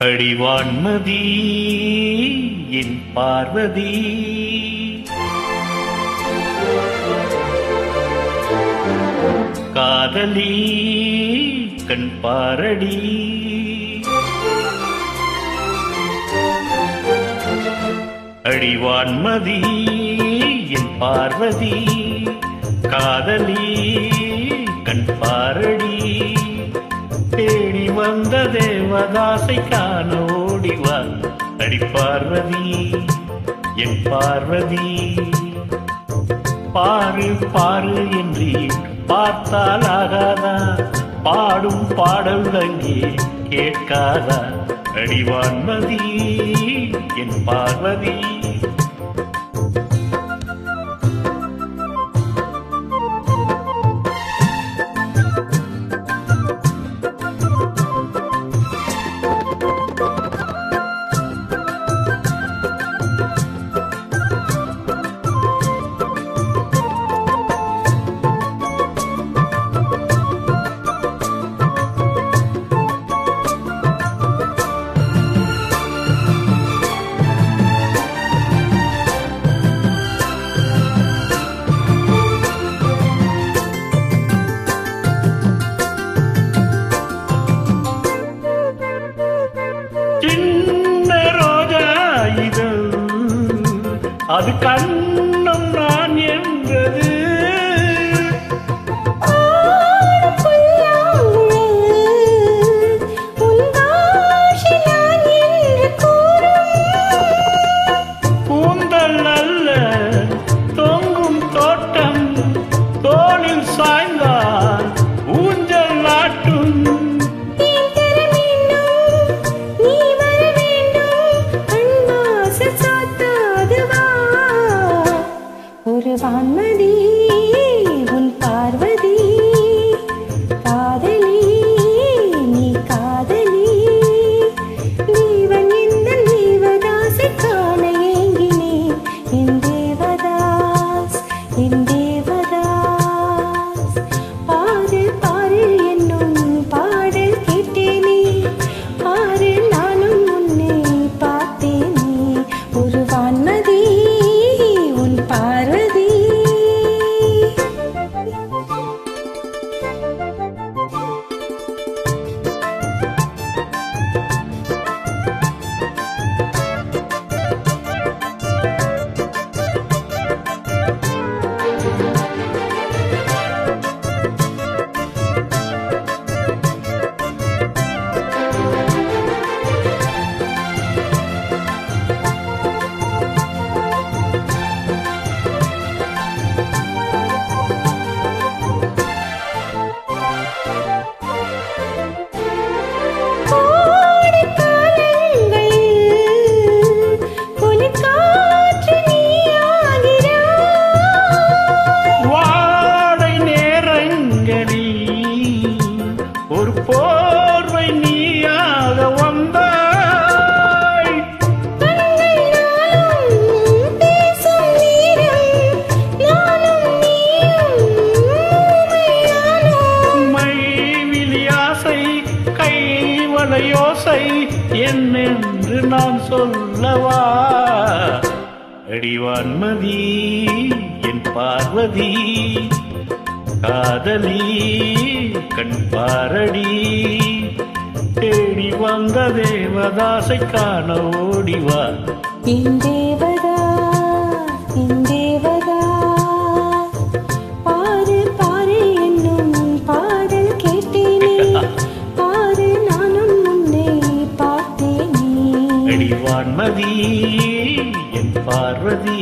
அடிவான்மதி என் பார்வதி காதலி கண் பாரடி அடிவான்மதி என் பார்வதி காதலி கண் பாரடி தேடி வந்த தேவதாசை காண ஓடிவா அடி பார்வதி என் பார்வதி பாரு பாரு என்று பார்த்தால் ஆகாதா பாடும் பாடல் அங்கே கேட்காதா அடிவான்மதி என் பார்வதி சின்ன ரோஜா இது அது கண்ணம் நான் என்றது கூந்தல் அல்ல தொங்கும் தோட்டம் தோளில் சாய்ந்தால் ஊஞ்சல் நாட்டும் வான்மதி உன் பார்வதி காதலி நீ காதலி தேவன் இந்த தேவதாசை காண ஏங்கினே என் தேவதாஸ் என் தேவதாஸ் பாரு பாரு என்னும் பாடல் கேட்டேனே பாரு நானும் உன்னை பார்த்தேனே ஒரு வான்மதி உன் பார்வதி ஒரு போர்வை நீயாக வந்தாய் மைவிலி ஆசை கைவளையோசை என்னென்று நான் சொல்லவா அடிவான்மதி என் பார்வதி காதலி கண் பாரடி தேடி வந்த தேவதாசை காண ஓடிவா என் தேவதாஸ் என் தேவதாஸ் பாரு பாரு என்னும் பாடல் கேட்டேனே பாரு நானும் உன்னை பார்த்தேனே அடிவான்மதி என் பார்வதி